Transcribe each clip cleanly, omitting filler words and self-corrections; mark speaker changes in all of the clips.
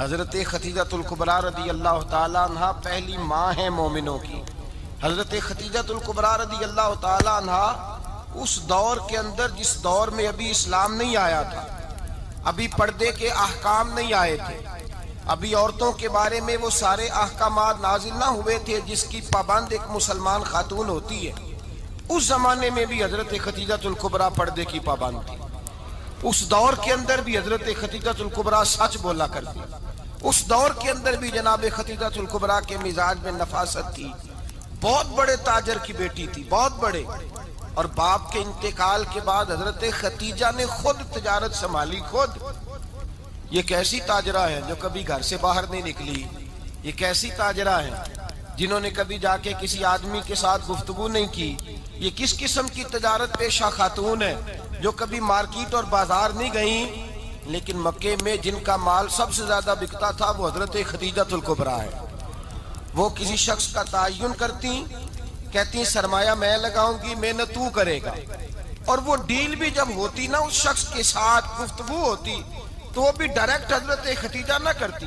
Speaker 1: حضرت خدیجۃ الکبریٰ رضی اللہ تعالیٰ عنہ پہلی ماں ہیں مومنوں کی۔ حضرت خدیجۃ الکبریٰ رضی اللہ تعالیٰ عنہ اس دور کے اندر جس دور میں ابھی اسلام نہیں آیا تھا، ابھی پردے کے احکام نہیں آئے تھے، ابھی عورتوں کے بارے میں وہ سارے احکامات نازل نہ ہوئے تھے جس کی پابند ایک مسلمان خاتون ہوتی ہے، اس زمانے میں بھی حضرت خدیجۃ الکبریٰ پردے کی پابند تھی۔ اس دور کے اندر بھی حضرت خدیجۃ الکبریٰ سچ بولا کرتی، اس دور کے اندر بھی جناب خدیجۃ الکبریٰ کے مزاج میں نفاست تھی۔ بہت بڑے تاجر کی بیٹی تھی، بہت بڑے، اور باپ کے انتقال کے بعد حضرت خدیجہ نے خود تجارت سنبھالی، خود۔ یہ کیسی تاجرہ ہے جو کبھی گھر سے باہر نہیں نکلی، یہ کیسی تاجرہ ہے جنہوں نے کبھی جا کے کسی آدمی کے ساتھ گفتگو نہیں کی، یہ کس قسم کی تجارت پیشہ خاتون ہے جو کبھی مارکیٹ اور بازار نہیں گئیں، لیکن مکے میں جن کا مال سب سے زیادہ بکتا تھا وہ حضرت خدیجۃ الکبریٰ ہے۔ وہ کسی شخص کا تعین کرتی، کہتی سرمایہ میں لگاؤں گی، محنت تو کرے گا، اور وہ ڈیل بھی جب ہوتی نا، اس شخص کے ساتھ گفتگو ہوتی تو وہ بھی ڈائریکٹ حضرت خدیجہ نہ کرتی،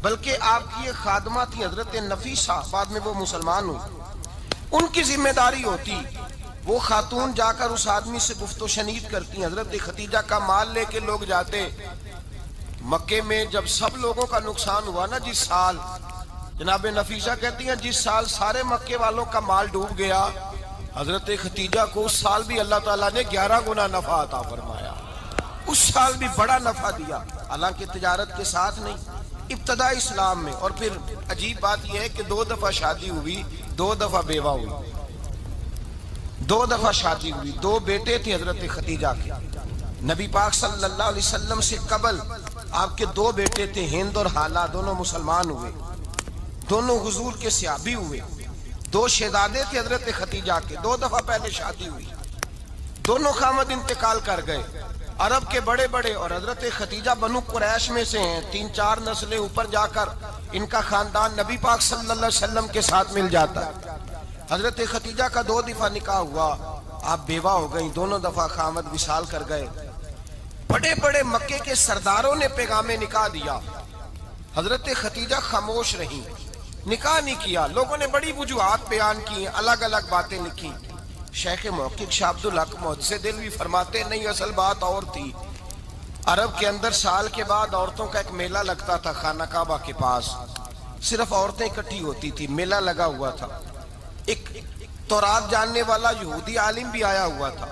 Speaker 1: بلکہ آپ کی ایک خادمہ تھی حضرت نفیسہ، بعد میں وہ مسلمان ہوئی، ان کی ذمہ داری ہوتی، وہ خاتون جا کر اس آدمی سے گفت و شنید کرتی۔ حضرت خدیجہ کا مال لے کے لوگ جاتے مکے میں، جب سب لوگوں کا نقصان ہوا نا، جس سال، جناب نفیسہ کہتی ہیں جس سال سارے مکے والوں کا مال ڈوب گیا، حضرت خدیجہ کو اس سال بھی اللہ تعالیٰ نے 11 گنا نفع عطا فرمایا، اس سال بھی بڑا نفع دیا، حالانکہ تجارت کے ساتھ نہیں، ابتدا اسلام میں۔ اور پھر عجیب بات یہ ہے کہ 2 دفعہ شادی ہوئی، 2 دفعہ بیوہ ہوئی، 2 دفعہ شادی ہوئی، 2 بیٹے تھے حضرت خدیجہ کے۔ نبی پاک صلی اللہ علیہ وسلم سے قبل آپ کے 2 بیٹے تھے، ہند اور حالہ، دونوں مسلمان ہوئے، دونوں حضور کے صحابی ہوئے۔ 2 شہزادے تھے حضرت خدیجہ کے، 2 دفعہ پہلے شادی ہوئی، دونوں خامد انتقال کر گئے، عرب کے بڑے بڑے، اور حضرت خدیجہ بنو قریش میں سے ہیں، 3-4 نسلیں اوپر جا کر ان کا خاندان نبی پاک صلی اللہ علیہ وسلم کے ساتھ مل جاتا ہے۔ حضرت خدیجہ کا 2 دفعہ نکاح ہوا، آپ بیوہ ہو گئیں، دونوں دفعہ خامد وصال کر گئے۔ بڑے بڑے مکے کے سرداروں نے پیغام نکاح دیا، حضرت خدیجہ خاموش رہیں، نکاح نہیں کیا۔ لوگوں نے بڑی وجوہات بیان کی، الگ الگ باتیں لکھی۔ شیخ محقق شاہ عبدالحق محدث دہلوی فرماتے نہیں، اصل بات اور تھی۔ عرب کے اندر سال کے بعد عورتوں کا ایک میلہ لگتا تھا خانہ کعبہ کے پاس، صرف عورتیں اکٹھی ہوتی تھی، میلہ لگا ہوا تھا۔ ایک تورات جاننے والا یہودی عالم بھی آیا ہوا تھا،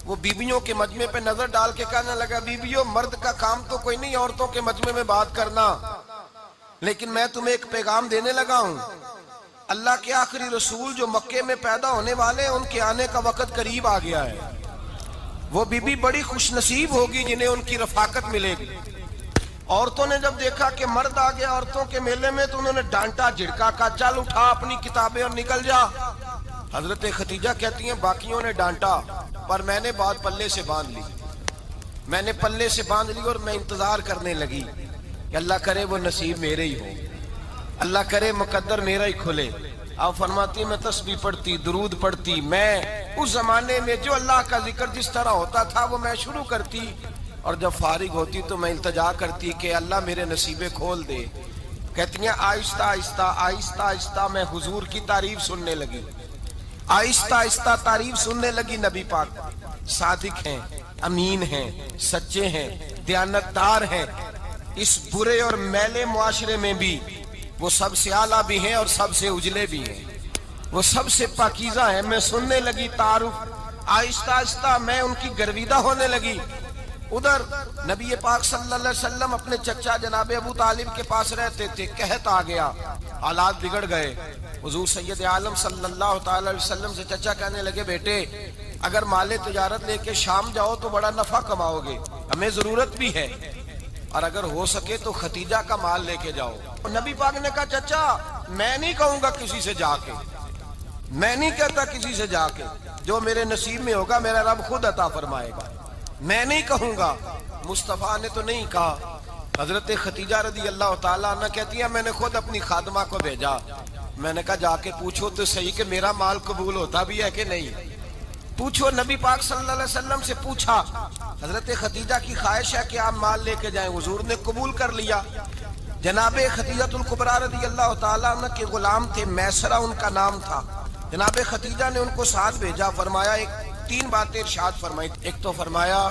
Speaker 1: وہ بیویوں کے مجمع پہ نظر ڈال کے کہنے لگا، بیویوں، مرد کا کام تو کوئی نہیں عورتوں کے مجمع میں بات کرنا، لیکن میں تمہیں ایک پیغام دینے لگا ہوں، اللہ کے آخری رسول جو مکے میں پیدا ہونے والے ہیں، ان کے آنے کا وقت قریب آ گیا ہے۔ وہ بیوی بڑی خوش نصیب ہوگی جنہیں ان کی رفاقت ملے گی۔ عورتوں نے جب دیکھا کہ مرد آ گیا عورتوں کے میلے میں تو انہوں نے ڈانٹا، جھڑکا، کہا چل اٹھا اپنی کتابیں اور نکل جا۔ حضرت خدیجہ کہتی ہیں باقیوں نے ڈانٹا، پر میں نے بات پلے سے باندھ لی، میں نے پلے سے باندھ لی، اور میں انتظار کرنے لگی کہ اللہ کرے وہ نصیب میرے ہی ہو، اللہ کرے مقدر میرا ہی کھلے۔ آپ فرماتی میں تسبیح پڑھتی، درود پڑھتی، میں اس زمانے میں جو اللہ کا ذکر جس طرح ہوتا تھا وہ میں شروع کرتی، اور جب فارغ ہوتی تو میں التجا کرتی کہ اللہ میرے نصیبے کھول دے۔ کہتی ہیں آہستہ آہستہ آہستہ آہستہ میں حضور کی تعریف سننے لگی، آہستہ آہستہ تعریف سننے لگی۔ نبی پاک صادق ہیں، امین ہیں، سچے ہیں، دیانتدار ہیں، اس برے اور میلے معاشرے میں بھی وہ سب سے اعلیٰ بھی ہیں اور سب سے اجلے بھی ہیں، وہ سب سے پاکیزہ ہیں۔ میں سننے لگی تعارف، آہستہ آہستہ میں ان کی گرویدہ ہونے لگی۔ ادھر نبی پاک صلی اللہ علیہ وسلم اپنے چچا جناب ابو طالب کے پاس رہتے تھے، قحط آ گیا، حالات بگڑ گئے۔ حضور سید عالم صلی اللہ تعالی علیہ وسلم سے چچا کہنے لگے، بیٹے اگر مال تجارت لے کے شام جاؤ تو بڑا نفع کماؤ گے، ہمیں ضرورت بھی ہے، اور اگر ہو سکے تو خدیجہ کا مال لے کے جاؤ۔ نبی پاک نے کہا چچا میں نہیں کہوں گا کسی سے جا کے، میں نہیں کہتا کسی سے جا کے، جو میرے نصیب میں ہوگا میرا رب خود عطا فرمائے گا، میں نہیں کہوں گا۔ مصطفیٰ نے تو نہیں کہا۔ حضرت خدیجہ رضی اللہ تعالیٰ عنہ کہتی ہیں میں نے خود اپنی خادمہ کو بھیجا، میں نے کہا جا کے پوچھو تو صحیح کہ میرا مال قبول ہوتا بھی ہے کہ نہیں، پوچھو۔ نبی پاک صلی اللہ علیہ وسلم سے پوچھا، حضرت خدیجہ کی خواہش ہے کہ آپ مال لے کے جائیں، حضور نے قبول کر لیا۔ جناب خدیجہ الکبریٰ رضی اللہ تعالیٰ عنہ کے غلام تھے، میسرہ ان کا نام تھا۔ جناب خدیجہ نے ان کو ساتھ بھیجا، فرمایا تین باتیں ارشاد فرمائی۔ ایک تو فرمایا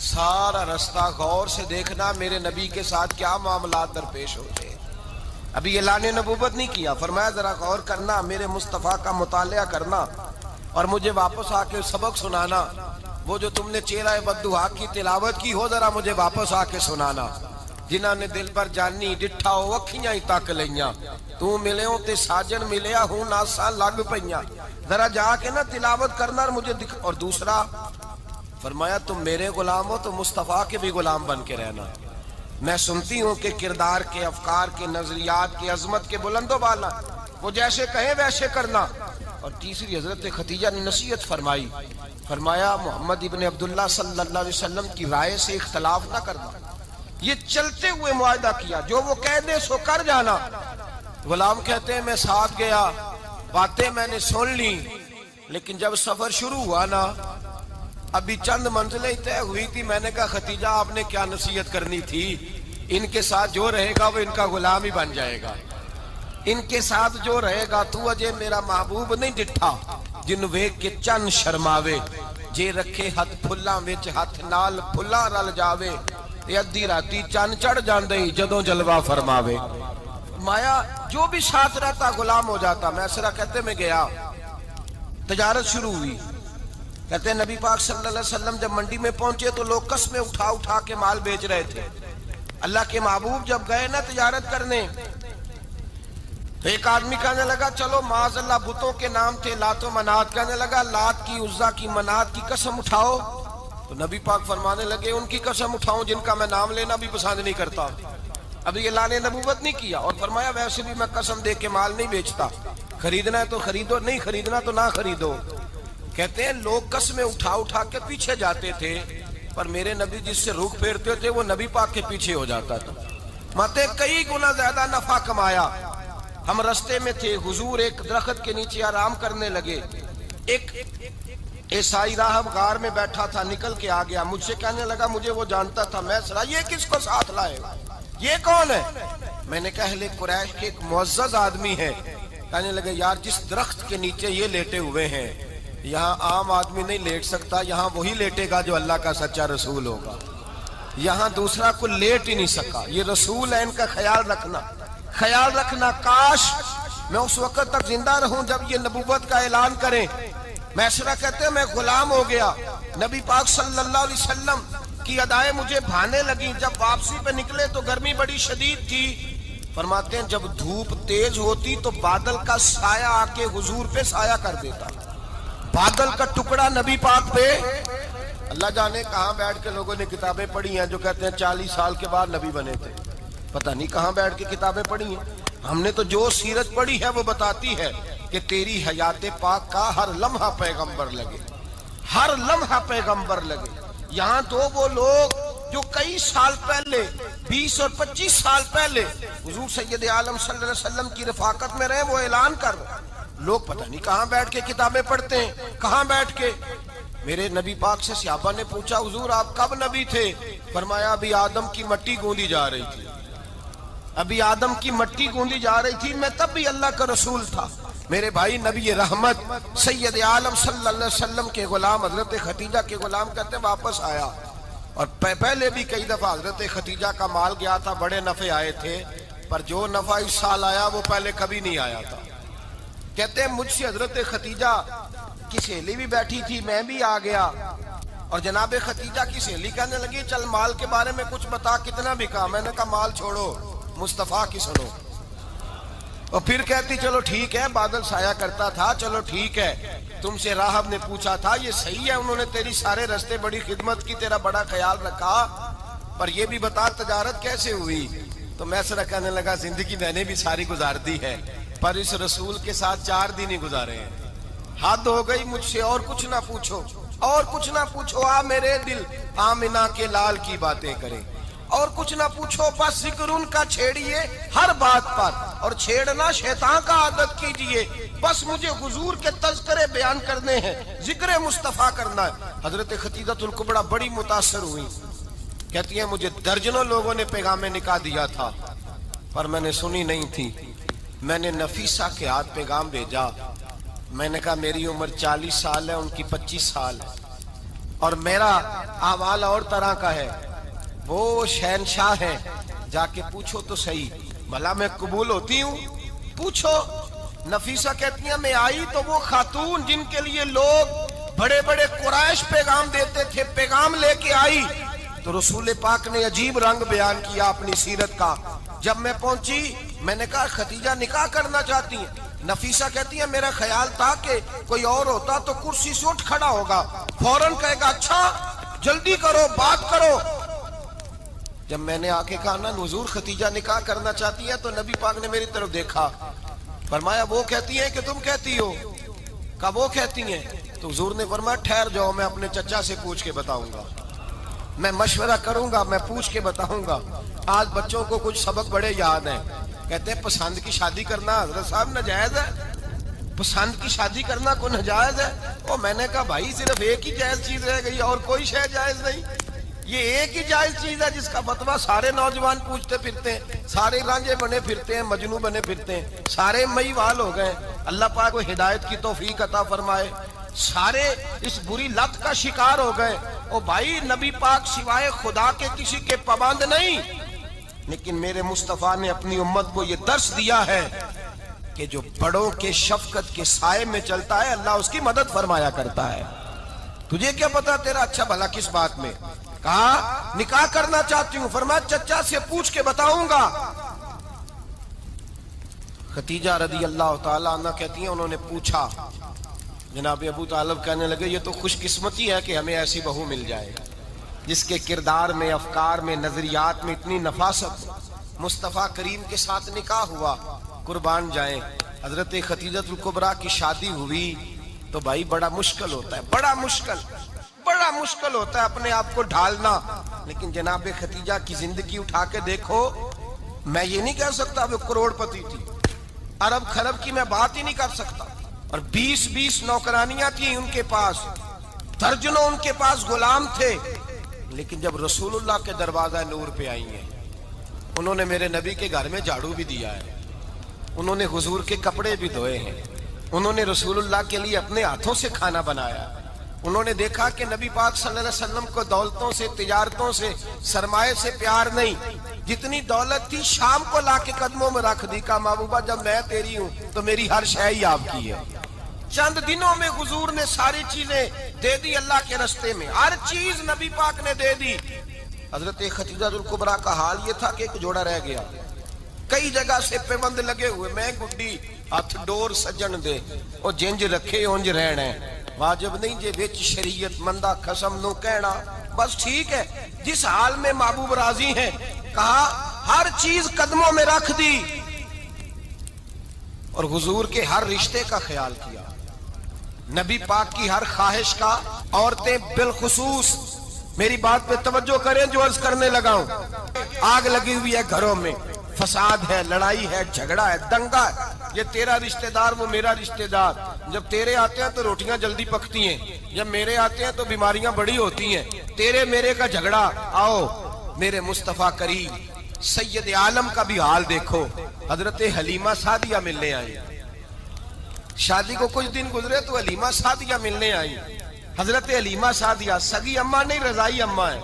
Speaker 1: سارا رستہ غور سے دیکھنا میرے نبی کے ساتھ کیا معاملات درپیش ہوتے ہیں۔ ابھی اعلان نبوت نہیں کیا، فرمایا ذرا غور کرنا، میرے مصطفیٰ کا مطالعہ کرنا اور مجھے واپس آ کے سبق سنانا۔ وہ جو تم نے چہرہ بددعا کی تلاوت کی ہو، ذرا مجھے واپس آ کے سنانا۔ جنہاں نے دل پر جانی ڈٹھا ہو اکھیاں ہی تک لیاں، تو ملے ہوں تے ساجن ملیا ہوں ناساں لگ پئیاں، ذرا جا کے نا تلاوت کرنا اور مجھے دکھ۔ اور دوسرا فرمایا تم میرے غلام ہو تو مصطفیٰ کے بھی غلام بن کے رہنا۔ میں سنتی ہوں کہ کردار کے، افکار کے، نظریات کے، عظمت کے بلند و بالا، وہ جیسے کہیں ویسے کرنا۔ اور تیسری حضرت خدیجہ نے نصیحت فرمائی، فرمایا محمد ابن عبداللہ صلی اللہ علیہ وسلم کی رائے سے اختلاف نہ کرنا۔ یہ چلتے ہوئے معاہدہ کیا، جو وہ کہہ دے سو کر جانا۔ غلام کہتے ہیں میں ساتھ گیا، باتیں میں نے سن لی، لیکن جب سفر شروع ہوا نا، ابھی چند منزلیں طے ہوئی تھی، میں نے کہا خدیجہ آپ نے کیا نصیحت کرنی تھی، ان کے ساتھ جو رہے گا وہ ان کا غلام ہی بن جائے گا، ان کے ساتھ جو رہے گا۔ تو اجے میرا محبوب نہیں ڈٹھا جن ویکھ کے چن شرماوے، جے رکھے ہاتھ پھلاں وچ ہاتھ نال پھلاں رل جاوے، تے ادھی راتی چن چڑھ جاندے جدوں جلوہ فرماوے۔ فرمایا جو بھی ساتھ رہتا غلام ہو جاتا۔ میسرہ کہتے میں گیا، تجارت شروع ہوئی۔ کہتے ہیں نبی پاک صلی اللہ علیہ وسلم جب منڈی میں پہنچے تو لوگ قسمیں اٹھا اٹھا کے مال بیچ رہے تھے۔ اللہ کے محبوب جب گئے نا تجارت کرنے، تو ایک آدمی کہنے لگا چلو معاذ اللہ بتوں کے نام تھے لات و منات، کہنے لگا لات کی، عزا کی، منات کی قسم اٹھاؤ۔ تو نبی پاک فرمانے لگے ان کی قسم اٹھاؤں جن کا میں نام لینا بھی پسند نہیں کرتا۔ ابھی اعلان نبوت نہیں کیا، اور فرمایا ویسے بھی میں قسم دے کے مال نہیں بیچتا، خریدنا ہے تو خریدو، نہیں خریدنا تو نہ خریدو۔ کہتے ہیں لوگ قسمیں اٹھا اٹھا کے پیچھے جاتے تھے، پر میرے نبی جس سے رخ پھیرتے تھے وہ نبی پاک کے پیچھے ہو جاتا تھا۔ ماتے کئی گنا زیادہ نفع کمایا۔ ہم رستے میں تھے، حضور ایک درخت کے نیچے آرام کرنے لگے، ایک عیسائی راہب غار میں بیٹھا تھا، نکل کے آ گیا، مجھ سے کہنے لگا مجھے وہ جانتا تھا۔ میں سنا یہ کس کو ساتھ لائے، یہ کون ہے؟ میں نے کہا اہل قریش کے ایک معزز آدمی ہے۔ کہنے لگے یار جس درخت کے نیچے یہ لیٹے ہوئے ہیں یہاں عام آدمی نہیں لیٹ سکتا، یہاں وہی لیٹے گا جو اللہ کا سچا رسول ہوگا، یہاں دوسرا کو لیٹ ہی نہیں سکا، یہ رسول ہے، ان کا خیال رکھنا، خیال رکھنا۔ کاش میں اس وقت تک زندہ رہوں جب یہ نبوت کا اعلان کریں۔ میسرہ کہتے ہیں میں غلام ہو گیا، نبی پاک صلی اللہ علیہ وسلم کی ادائیں مجھے بھانے لگیں۔ جب واپسی پہ نکلے تو گرمی بڑی شدید تھی۔ فرماتے ہیں جب دھوپ تیز ہوتی تو بادل کا سایہ آ کے حضور پہ سایہ کر دیتا، بادل کا ٹکڑا نبی پاک پہ۔ اللہ جانے کہاں بیٹھ کے لوگوں نے کتابیں پڑھی ہیں جو کہتے ہیں 40 سال کے بعد نبی بنے تھے، پتہ نہیں کہاں بیٹھ کے کتابیں پڑھی ہیں۔ ہم نے تو جو سیرت پڑھی ہے وہ بتاتی ہے کہ تیری حیات پاک کا ہر لمحہ پیغمبر لگے، ہر لمحہ پیغمبر لگے۔ یہاں تو وہ لوگ جو کئی سال پہلے 20 اور 25 سال پہلے حضور سید عالم صلی اللہ علیہ وسلم کی رفاقت میں رہے، وہ اعلان کر رہے، لوگ پتہ نہیں کہاں بیٹھ کے کتابیں پڑھتے ہیں، کہاں بیٹھ کے۔ میرے نبی پاک سے صحابہ نے پوچھا حضور آپ کب نبی تھے؟ فرمایا ابھی آدم کی مٹی گوندی جا رہی تھی، ابھی آدم کی مٹی گوندی جا رہی تھی، میں تب بھی اللہ کا رسول تھا۔ میرے بھائی نبی رحمت سید عالم صلی اللہ علیہ وسلم کے غلام حضرت خدیجہ کے غلام کہتے ہیں واپس آیا، اور پہلے بھی کئی دفعہ حضرت خدیجہ کا مال گیا تھا، بڑے نفع آئے تھے، پر جو نفع اس سال آیا وہ پہلے کبھی نہیں آیا تھا۔ کہتے ہیں مجھ سے حضرت خدیجہ کی سہیلی بھی بیٹھی تھی، میں بھی آ گیا، اور جناب خدیجہ کی سہیلی کہنے لگی چل مال کے بارے میں کچھ بتا، کتنا بکا؟ میں نے کہا مال چھوڑو، مصطفیٰ کی سنو۔ اور پھر کہتی چلو ٹھیک ہے، بادل سایہ کرتا تھا، چلو ٹھیک ہے، تم سے راہب نے پوچھا تھا، یہ صحیح ہے انہوں نے تیری سارے رستے بڑی خدمت کی، تیرا بڑا خیال رکھا، پر یہ بھی بتا تجارت کیسے ہوئی؟ تو میسرہ کہنے لگا زندگی میں نے بھی ساری گزار دی ہے، پر اس رسول کے ساتھ 4 دن ہی گزارے ہیں، حد ہو گئی مجھ سے، اور کچھ نہ پوچھو، اور کچھ نہ پوچھو، آ میرے دل آمنہ کے لال کی باتیں کرے، اور کچھ نہ پوچھو، بس ذکر ان کا چھیڑیے ہر بات پر، اور چھیڑنا شیطان کا عادت کیجئے، بس مجھے حضور کے تذکرے بیان کرنے ہیں، ذکر مصطفیٰ کرنا ہے۔ حضرت خدیجہ الکبریٰ بڑی متاثر ہوئی، کہتی ہیں مجھے درجنوں لوگوں نے پیغام نکاح دیا تھا، پر میں نے سنی نہیں تھی. میں نے نفیسہ کے ہاتھ پیغام بھیجا. میں نے کہا میری عمر 40 سال ہے, ان کی 25 سال ہے, اور میرا احوال اور طرح کا ہے. وہ شہنشاہ ہے, جا کے پوچھو تو صحیح, بھلا میں قبول ہوتی ہوں؟ پوچھو. نفیسہ کہتی ہیں میں آئی تو وہ خاتون جن کے لیے لوگ بڑے بڑے قریش پیغام دیتے تھے, پیغام لے کے آئی. تو رسول پاک نے عجیب رنگ بیان کیا اپنی سیرت کا. جب میں پہنچی میں نے کہا خدیجہ نکاح کرنا چاہتی ہیں؟ نفیسہ کہتی ہے میرا خیال تھا کہ کوئی اور ہوتا تو کرسی سے اٹھ کھڑا ہوگا, فوراً کہے گا اچھا جلدی کرو بات کرو. جب میں نے آ کے کہا نا حضور خدیجہ نکاح کرنا چاہتی ہے, تو نبی پاک نے میری طرف دیکھا, فرمایا وہ کہتی ہیں کہ تم کہتی ہو؟ کہا وہ کہتی ہیں. تو حضور نے فرمایا ٹھہر جاؤ, میں اپنے چچا سے پوچھ کے بتاؤں گا, میں مشورہ کروں گا, میں پوچھ کے بتاؤں گا. آج بچوں کو کچھ سبق بڑے یاد ہیں. کہتے ہیں پسند کی شادی کرنا حضرت صاحب ناجائز ہے, پسند کی شادی کرنا کوئی ناجائز ہے؟ اور میں نے کہا بھائی صرف ایک ہی جائز چیز رہ گئی, اور کوئی شے جائز نہیں. یہ ایک ہی جائز چیز ہے جس کا فتویٰ سارے نوجوان پوچھتے پھرتے ہیں, سارے رانجے بنے پھرتے ہیں, مجنوں بنے پھرتے ہیں, سارے مئی وال ہو گئے. اللہ پاک کو ہدایت کی توفیق عطا فرمائے. سارے اس بری لت کا شکار ہو گئے. او بھائی نبی پاک سوائے خدا کے کسی کے پابند نہیں, لیکن میرے مصطفیٰ نے اپنی امت کو یہ درس دیا ہے کہ جو بڑوں کے شفقت کے سائے میں چلتا ہے اللہ اس کی مدد فرمایا کرتا ہے. تجھے کیا پتا تیرا اچھا بھلا کس بات میں؟ کہا نکاح کرنا چاہتی ہوں, فرمایا چچا سے پوچھ کے بتاؤں گا. خدیجہ رضی اللہ تعالیٰ عنہ کہتی ہیں انہوں نے پوچھا. جناب ابو طالب کہنے لگے یہ تو خوش قسمتی ہے کہ ہمیں ایسی بہو مل جائے جس کے کردار میں, افکار میں, نظریات میں اتنی نفاست. مصطفیٰ کریم کے ساتھ نکاح ہوا, قربان جائیں. حضرت خدیجۃ الکبریٰ کی شادی ہوئی تو بھائی بڑا مشکل ہوتا ہے, بڑا مشکل ہوتا ہے اپنے آپ کو ڈھالنا. لیکن جناب خدیجہ کی زندگی اٹھا کے دیکھو, میں یہ نہیں کہہ سکتا وہ کروڑ پتی تھی, ارب خرب کی میں بات ہی نہیں کر سکتا, اور 20 نوکرانیاں تھیں ان کے پاس, درجنوں ان کے پاس غلام تھے. لیکن جب رسول اللہ کے دروازہ نور پہ آئی ہیں, انہوں نے میرے نبی کے گھر میں جھاڑو بھی دیا ہے, انہوں نے حضور کے کپڑے بھی دھوئے ہیں, انہوں نے رسول اللہ کے لیے اپنے ہاتھوں سے کھانا بنایا. انہوں نے دیکھا کہ نبی پاک صلی اللہ علیہ وسلم کو دولتوں سے, تجارتوں سے, سرمایے سے پیار نہیں. جتنی دولت تھی شام کو لا کے قدموں میں رکھ دی. کہا محبوبہ جب میں تیری ہوں تو میری ہر شے ہی آپ کی ہے. چند دنوں میں حضور نے ساری چیزیں دے دی اللہ کے رستے میں, ہر چیز نبی پاک نے دے دی. حضرت خدیجہ الکبریٰ کا حال یہ تھا کہ ایک جوڑا رہ گیا, کئی جگہ سے پیوند لگے ہوئے, میں گڈی ہاتھ ڈور سجن دے او جنج رکھے اونج رہنا, واجب نہیں جے وچ شریعت مندہ قسم نو کہنا. بس ٹھیک ہے, جس حال میں محبوب راضی ہیں. کہا ہر چیز قدموں میں رکھ دی, اور حضور کے ہر رشتے کا خیال کیا, نبی پاک کی ہر خواہش کا. عورتیں بالخصوص میری بات پہ توجہ کریں جو عرض کرنے لگا ہوں. آگ لگی ہوئی ہے گھروں میں, فساد ہے, لڑائی ہے, جھگڑا ہے, دنگا ہے, یہ تیرا رشتہ دار وہ میرا رشتہ دار. جب تیرے آتے ہیں تو روٹیاں جلدی پکتی ہیں, جب میرے آتے ہیں تو بیماریاں بڑی ہوتی ہیں. تیرے میرے کا جھگڑا. آؤ میرے مصطفیٰ کریم سید عالم کا بھی حال دیکھو. حضرت حلیمہ سعدیہ ملنے آئی, شادی کو کچھ دن گزرے تو حلیمہ سعدیہ ملنے آئی. حضرت حلیمہ سعدیہ سگی اماں نہیں, رضائی اماں ہے.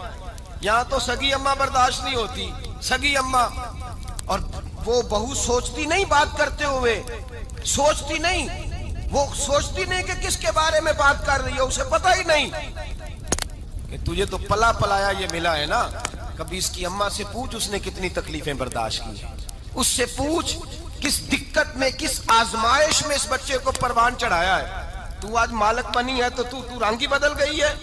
Speaker 1: یہاں تو سگی اماں برداشت نہیں ہوتی, سگی اماں. اور وہ بہو سوچتی نہیں بات کرتے ہوئے, سوچتی نہیں, وہ سوچتی نہیں کہ کس کے بارے میں بات کر رہی ہے, اسے پتہ ہی نہیں کہ تجھے تو پلا پلایا یہ ملا ہے نا. کبھی اس کی اماں سے پوچھ اس نے کتنی تکلیفیں برداشت کی, اس سے پوچھ کس دقت میں, کس آزمائش میں اس بچے کو پروان چڑھایا ہے. تو آج مالک بنی ہے تو رنگ ہی بدل گئی ہے.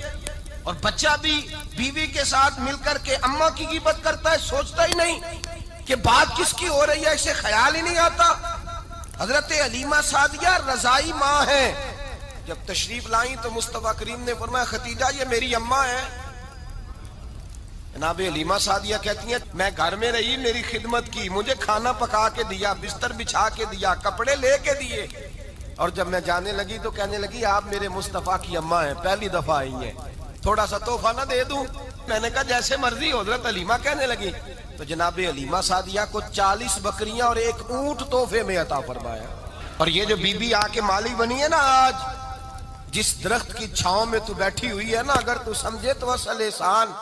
Speaker 1: اور بچہ بھی بیوی کے ساتھ مل کر کے اماں کی غیبت کرتا ہے, سوچتا ہی نہیں کہ بات کس کی ہو رہی ہے, اسے خیال ہی نہیں آتا. حضرت حلیمہ سعدیہ رضائی ماں ہے. جب تشریف لائیں تو مصطفیٰ کریم نے فرمایا خدیجہ یہ میری اماں ہے. جناب حلیمہ سعدیہ کہتی ہیں میں گھر میں رہی, میری خدمت کی, مجھے کھانا پکا کے دیا, بستر بچھا کے دیا, کپڑے لے کے دیے, اور جب میں جانے لگی تو کہنے لگی آپ میرے مصطفیٰ کی اماں ہیں, پہلی دفعہ آئی ہیں, تھوڑا سا تحفہ نہ دے دوں. میں نے کہا جیسے مرضی حضرت علیمہ کہنے لگی تو جناب علیمہ سعدیہ کو 40 بکریاں اور 1 اونٹ تحفے میں عطا فرمایا. اور یہ جو بی بی آ کے مالی بنی ہے نا آج، جس درخت کی چھاؤں میں تو بیٹھی ہوئی ہے نا، اگر تو سمجھے تو اصل احسان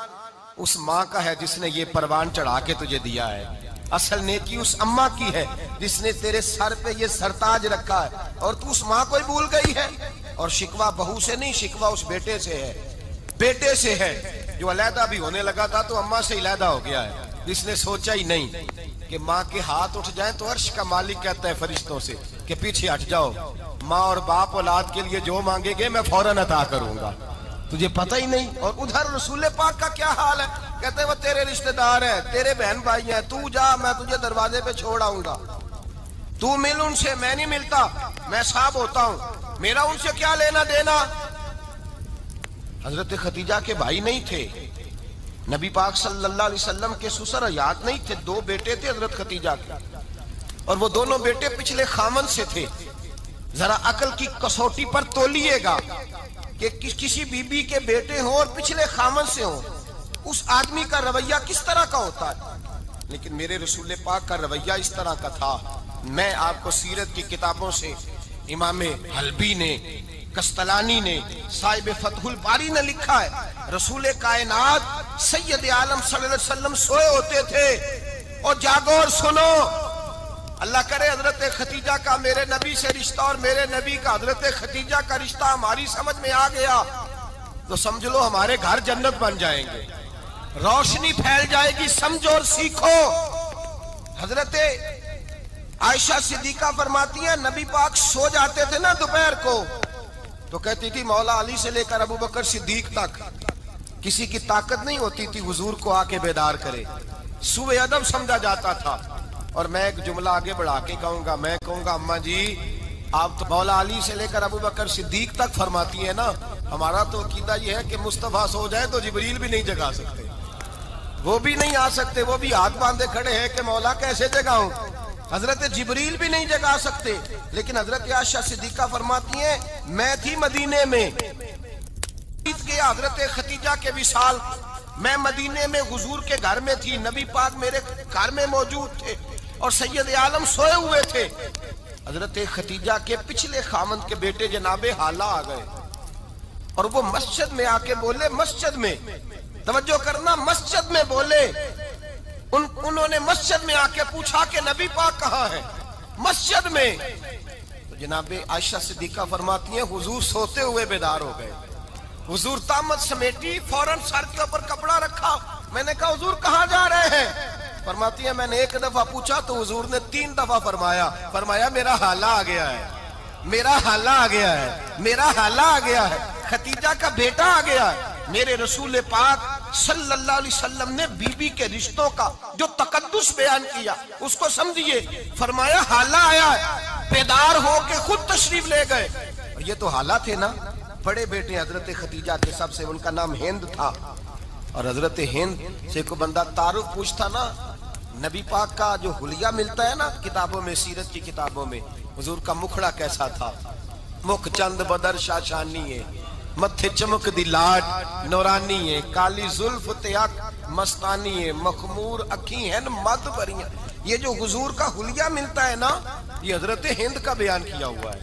Speaker 1: اس ماں کا ہے جس نے یہ پروان چڑھا کے تجھے دیا ہے. اصل نیکی اس اماں کی ہے جس نے تیرے سر پہ یہ سرتاج رکھا ہے، اور تو اس ماں کو ہی بھول گئی ہے. اور شکوہ بہو سے نہیں، شکوہ اس بیٹے سے ہے، بیٹے سے ہے جو علیحدہ بھی ہونے لگا تھا تو اماں سے علیحدہ ہو گیا ہے، جس نے سوچا ہی نہیں کہ ماں کے ہاتھ اٹھ جائیں تو عرش کا مالک کہتا ہے فرشتوں سے کہ پیچھے ہٹ جاؤ، ماں اور باپ اولاد کے لیے جو مانگے گے میں فوراً عطا کروں گا. تجھے پتہ ہی نہیں. اور ادھر رسول پاک کا کیا حال ہے؟ کہتے ہیں وہ تیرے رشتہ دار ہیں، تیرے بہن بھائی ہیں، تو جا، میں تجھے دروازے پہ چھوڑ آؤں گا، تو مل ان سے، میں نہیں ملتا، میں صاحب ہوتا ہوں، میرا ان سے کیا لینا دینا. حضرت خدیجہ کے بھائی نہیں تھے، نبی پاک صلی اللہ علیہ وسلم کے سسر حیات نہیں تھے، 2 بیٹے تھے حضرت خدیجہ کے، اور وہ دونوں بیٹے پچھلے خامن سے تھے. ذرا عقل کی کسوٹی پر تولیے گا کہ کسی بی بی کے بیٹے ہوں اور پچھلے خامن سے ہوں، اس آدمی کا رویہ کس طرح کا ہوتا ہے. لیکن میرے رسول پاک کا رویہ اس طرح کا تھا. میں آپ کو سیرت کی کتابوں سے امام حلبی نے، کستلانی نے، صاحب فتح الباری نے لکھا ہے رسول کائنات سید عالم صلی اللہ علیہ وسلم سوئے ہوتے تھے اور جاگو اور سنو. اللہ کرے حضرت خدیجہ کا میرے نبی سے رشتہ اور میرے نبی کا حضرت خدیجہ کا رشتہ ہماری سمجھ میں آ گیا تو سمجھ لو ہمارے گھر جنت بن جائیں گے، روشنی پھیل جائے گی. سمجھو اور سیکھو. حضرت عائشہ صدیقہ فرماتی ہیں نبی پاک سو جاتے تھے نا دوپہر کو تو کہتی تھی مولا علی سے لے کر ابو بکر صدیق تک کسی کی طاقت نہیں ہوتی تھی حضور کو آ کے بیدار کرے. سوء ادب سمجھا جاتا تھا. اور میں ایک جملہ آگے بڑھا کے کہوں گا، میں کہوں گا اماں جی آپ تو مولا علی سے لے کر ابو بکر صدیق تک فرماتی ہیں نا، ہمارا تو عقیدہ یہ ہے کہ مصطفیٰ سو جائے تو جبریل بھی نہیں جگا سکتے، وہ بھی نہیں آ سکتے، وہ بھی ہاتھ باندھے کھڑے ہیں کہ مولا کیسے جگاؤں. حضرت جبریل بھی نہیں جگا سکتے. لیکن حضرت عائشہ صدیقہ فرماتی ہیں میں تھی مدینے میں، حضرت خدیجہ کے وصال، میں مدینے میں حضور کے گھر میں تھی، نبی پاک میرے گھر میں موجود تھے اور سید عالم سوئے ہوئے تھے. حضرت خدیجہ کے پچھلے خامند کے بیٹے جناب حالہ آ گئے اور وہ مسجد میں آ کے بولے، مسجد میں توجہ کرنا، مسجد میں بولے. انہوں نے مسجد میں آ کے پوچھا کہ نبی پاک کہاں ہے؟ مسجد میں. تو جناب عائشہ صدیقہ فرماتی ہیں حضور سوتے ہوئے بیدار ہو گئے. حضور طامت سمیٹی، فوراً سر کے اوپر کپڑا رکھا. میں نے کہا حضور کہاں جا رہے ہیں؟ فرماتی ہے میں نے 1 دفعہ پوچھا تو حضور نے 3 دفعہ فرمایا میرا حالہ آ گیا ہے، میرا حالہ آ گیا ہے، میرا حالہ آ گیا ہے، خدیجہ کا بیٹا آ گیا ہے. میرے رسول پاک صلی اللہ علیہ وسلم نے بی بی کے رشتوں کا جو تقدس بیان کیا اس کو سمجھیے. فرمایا حالہ آیا ہے، بیدار ہو کے خود تشریف لے گئے. اور یہ تو حالہ تھے نا، بڑے بیٹے حضرت خدیجہ کے سب سے، ان کا نام ہند تھا. اور حضرت ہند سے کوئی بندہ تعارف پوچھتا نا، نبی پاک کا جو حلیہ ملتا ہے نا کتابوں میں، سیرت کی کتابوں میں، حضور کا مکھڑا کیسا تھا. مکھ چند بدر شاشانی ہے، متھے چمک دی لاٹ نورانی ہے، کالی زلف تیاک مستانی ہے، مخمور اکھی ہیں مد بریاں. یہ جو حضور کا حلیہ ملتا ہے نا یہ حضرت ہند کا بیان کیا ہوا ہے.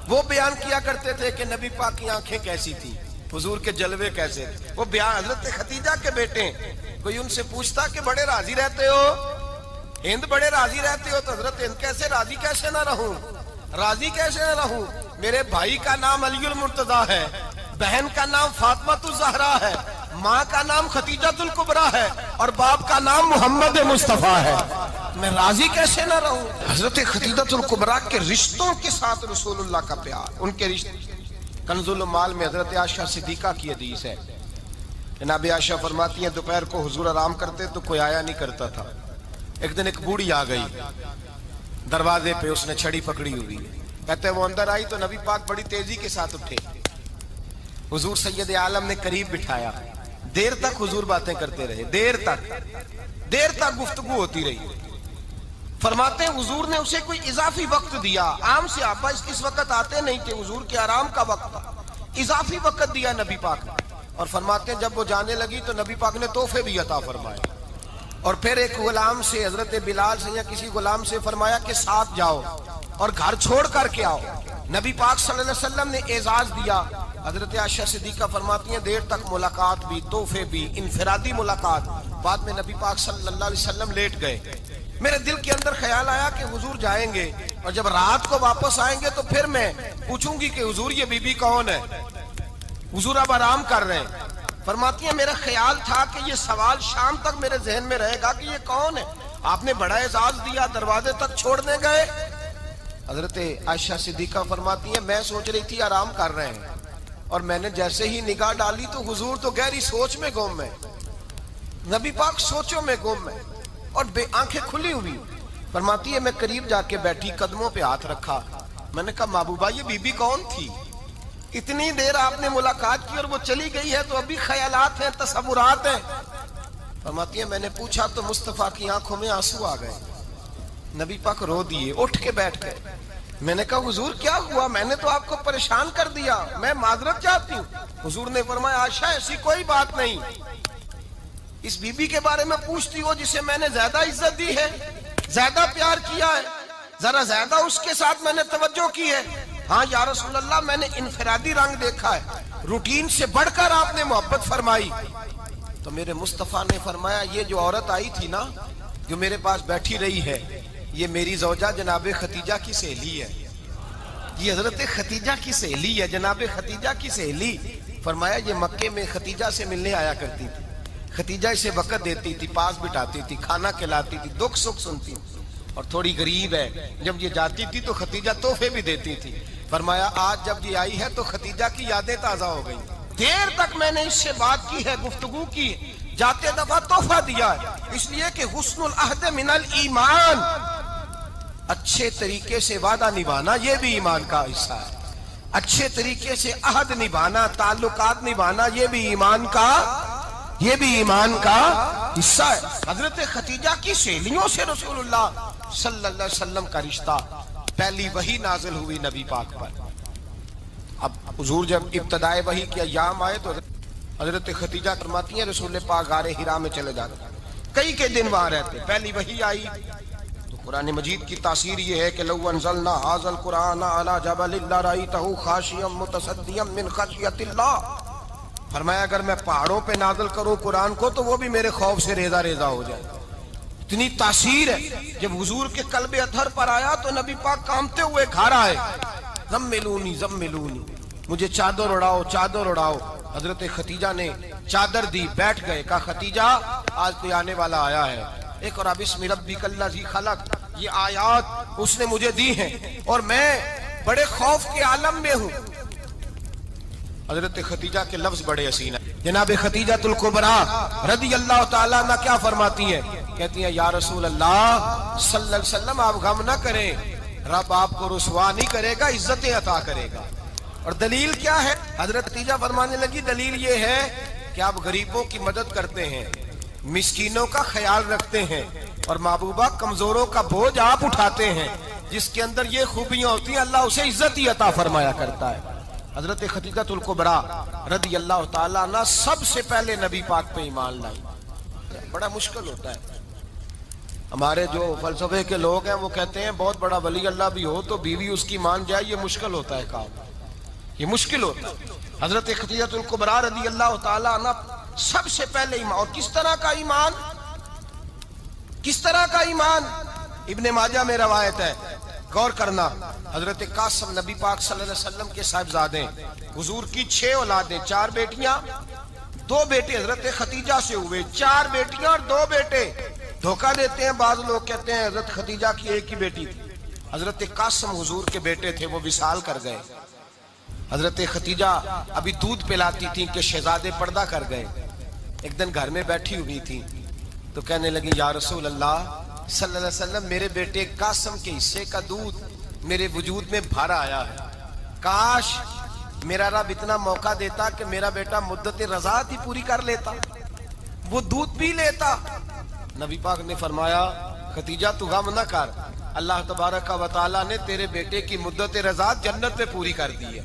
Speaker 1: وہ بیان کیا کرتے تھے کہ نبی پاک کی آنکھیں کیسی تھی، حضور کے جلوے کیسے تھے. وہ بیان حضرت خدیجہ کے بیٹے ہیں. کوئی ان سے پوچھتا کہ بڑے راضی رہتے ہو ہند، بڑے راضی رہتے ہو، تو حضرت ہند کیسے راضی کیسے نہ رہوں، راضی کیسے نہ رہوں. میرے بھائی کا نام علی المرتضیٰ ہے، بہن کا نام فاطمہ الزہرا ہے، ماں کا نام خدیجہ الکبریٰ ہے اور باپ کا نام محمد مصطفیٰ ہے. میں راضی کیسے نہ رہوں. حضرت خدیجہ الکبریٰ کے رشتوں کے ساتھ رسول اللہ کا پیار، ان کے رشتے. کنز المال میں حضرت عائشہ صدیقہ کی حدیث ہے. جناب عائشہ فرماتی ہیں دوپہر کو حضور آرام کرتے تو کوئی آیا نہیں کرتا تھا. ایک دن ایک بوڑھی آ گئی دروازے پہ، اس نے چھڑی پکڑی ہوئی. کہتے ہیں وہ اندر آئی تو نبی پاک بڑی تیزی کے ساتھ اٹھے. حضور سید عالم نے قریب بٹھایا. دیر تک حضور باتیں کرتے رہے، دیر تک گفتگو ہوتی رہی. فرماتے ہیں حضور نے اسے کوئی اضافی وقت دیا. عام صحابہ اس وقت آتے نہیں تھے، حضور کے آرام کا وقت تھا، اضافی وقت دیا نبی پاک. اور فرماتے ہیں جب وہ جانے لگی تو نبی پاک نے تحفے بھی عطا فرمائے، اور پھر ایک غلام سے، حضرت بلال سے یا کسی غلام سے فرمایا کہ ساتھ جاؤ اور گھر چھوڑ کر کے آؤ۔ نبی پاک صلی اللہ علیہ وسلم نے اعزاز دیا۔ حضرت عائشہ صدیقہ فرماتی ہیں دیر تک ملاقات بھی، تحفے بھی، انفرادی ملاقات۔ بعد میں نبی پاک صلی اللہ علیہ وسلم لیٹ گئے۔ میرے دل کے اندر خیال آیا کہ حضور جائیں گے اور جب رات کو واپس آئیں گے تو پھر میں پوچھوں گی کہ حضور یہ بی بی کون ہے؟ حضور اب آرام کر رہے ہیں۔ فرماتی ہیں میرا خیال تھا کہ یہ سوال شام تک میرے ذہن میں رہے گا کہ یہ کون ہے، آپ نے بڑا اعزاز دیا، دروازے تک چھوڑنے گئے۔ حضرت عائشہ صدیقہ فرماتی ہیں میں سوچ رہی تھی آرام کر رہے ہیں، اور میں نے جیسے ہی نگاہ ڈالی تو حضور تو گہری سوچ میں گم ہے، نبی پاک سوچوں میں گم ہے اور بے آنکھیں کھلی ہوئی۔ فرماتی ہے میں قریب جا کے بیٹھی، قدموں پہ ہاتھ رکھا، میں نے کہا محبوبہ یہ بی بی کون تھی؟ اتنی دیر آپ نے ملاقات کی اور وہ چلی گئی ہے تو ابھی خیالات ہیں، تصورات ہیں۔ فرماتی ہے میں نے پوچھا تو مصطفیٰ کی آنکھوں میں آنسو آ گئے، نبی پاک رو دیے، اٹھ کے بیٹھ گئے۔ میں نے کہا حضور کیا ہوا؟ میں نے تو آپ کو پریشان کر دیا، میں معذرت چاہتی ہوں۔ حضور نے فرمایا عائشہ ایسی کوئی بات نہیں، اس بی بی کے بارے میں پوچھتی ہو جسے میں نے زیادہ عزت دی ہے، زیادہ پیار کیا ہے، ذرا زیادہ اس کے ساتھ میں نے توجہ کی ہے۔ ہاں یا رسول اللہ میں نے انفرادی رنگ دیکھا ہے، روٹین سے بڑھ کر آپ نے محبت فرمائی۔ تو میرے مصطفیٰ نے فرمایا یہ جو عورت آئی تھی نا، جو میرے پاس بیٹھی رہی ہے، یہ میری زوجہ جناب ختیجہ کی سہیلی ہے، یہ حضرت ختیجہ کی سہیلی ہے، جناب ختیجہ کی سہیلی۔ فرمایا یہ مکے میں ختیجہ سے ملنے آیا کرتی تھی، ختیجہ اسے وقت دیتی تھی، پاس بٹھاتی تھی، کھانا کھلاتی تھی، دکھ سکھ سنتی تھی، اور تھوڑی غریب ہے، جب یہ جاتی تھی تو ختیجہ تحفے بھی دیتی تھی۔ فرمایا آج جب یہ آئی ہے تو ختیجہ کی یادیں تازہ ہو گئی، دیر تک میں نے اس سے بات کی ہے، گفتگو کی، جاتے دفعہ تحفہ دیا ہے، اس لیے کہ حسن العہد من الایمان، اچھے طریقے سے وعدہ نبھانا یہ بھی ایمان کا حصہ ہے، اچھے طریقے سے عہد نبھانا، تعلقات نبھانا یہ بھی ایمان کا حصہ ہے۔ حضرت ختیجہ کی سہیلیوں سے رسول اللہ صلی اللہ علیہ وسلم کا رشتہ، پہلی وحی نازل ہوئی نبی پاک پر۔ اب حضور جب ابتدائے وحی کے ایام آئے تو حضرت ختیجہ فرماتی ہیں رسول پاک غار حرا میں چلے جاتے، کئی کے دن وہاں رہتے، پہلی وحی آئی تو قرآن مجید کی تاثیر یہ ہے کہ لو انزلنا ھذا القرآن علی جبل لرأیتہ خاشعا متصدعا من خشیۃ اللہ، فرمایا اگر میں پہاڑوں پہ نازل کروں قرآن کو تو وہ بھی میرے خوف سے ریزہ ریزہ ہو جائے، اتنی تاثیر ہے۔ جب حضور کے قلب اطہر پر آیا تو نبی پاک کانپتے ہوئے گھر آئے، زملونی زملونی، مجھے چادر اڑاؤ چادر اڑاؤ۔ حضرت ختیجہ نے چادر دی، بیٹھ گئے، کہا ختیجہ آج کوئی آنے والا آیا ہے، اقرأ بسم ربک الذی خلق، یہ آیات اس نے مجھے دی ہیں اور میں بڑے خوف کے عالم میں ہوں۔ حضرت ختیجہ کے لفظ بڑے حسین ہیں۔ جناب ختیجہ الکبریٰ رضی اللہ تعالیٰ عنہ کیا فرماتی ہیں؟ کہتی ہیں یا رسول اللہ صلی اللہ علیہ وسلم آپ غم نہ کریں، رب آپ کو رسوا نہیں کرے گا، عزتیں عطا کرے گا۔ اور دلیل کیا ہے؟ حضرت ختیجہ فرمانے لگی دلیل یہ ہے کہ آپ غریبوں کی مدد کرتے ہیں، مسکینوں کا خیال رکھتے ہیں، اور محبوبہ کمزوروں کا بوجھ آپ اٹھاتے ہیں، جس کے اندر یہ خوبیاں ہوتی ہیں اللہ اسے عزت ہی عطا فرمایا کرتا ہے۔ حضرت ختیجہ الکبریٰ رضی اللہ تعالیٰ عنہ سب سے پہلے نبی پاک پہ ایمان لائی۔ بڑا مشکل ہوتا ہے، ہمارے جو فلسفے کے لوگ ہیں وہ کہتے ہیں بہت بڑا ولی اللہ بھی ہو تو بیوی اس کی مان جائے، یہ مشکل ہوتا ہے کام، یہ مشکل ہوتا ہے۔ حضرت ختیجہ الکبریٰ رضی اللہ تعالیٰ عنہ سب سے پہلے ایمان، اور کس طرح کا ایمان؟ کس طرح کا ایمان؟ ابن ماجہ میں روایت ہے، غور کرنا، حضرت قاسم نبی پاک صلی اللہ علیہ وسلم کے صاحبزادے، حضور کی 6 اولادیں، 4 بیٹیاں 2 بیٹے حضرت ختیجہ سے ہوئے، 4 بیٹیاں اور 2 بیٹے۔ دھوکہ دیتے ہیں بعض لوگ، کہتے ہیں حضرت ختیجہ کی ایک ہی بیٹی تھی، حضرت قاسم حضور کے بیٹے تھے، وہ وصال کر گئے۔ حضرت ختیجہ ابھی دودھ پلاتی تھی کہ شہزادے پردہ کر گئے۔ ایک دن گھر میں بیٹھی ہوئی تھی تو کہنے لگی یا رسول اللہ صلی اللہ علیہ وسلم میرے بیٹے قاسم کے حصے کا دودھ میرے وجود میں بھارا آیا ہے، کاش میرا رب اتنا موقع دیتا کہ میرا بیٹا مدت رضاعت ہی پوری کر لیتا، وہ دودھ پی لیتا۔ نبی پاک نے فرمایا ختیجہ تو غم نہ کر، اللہ تبارک و تعالیٰ نے تیرے بیٹے کی مدت رضاعت جنت میں پوری کر دی ہے۔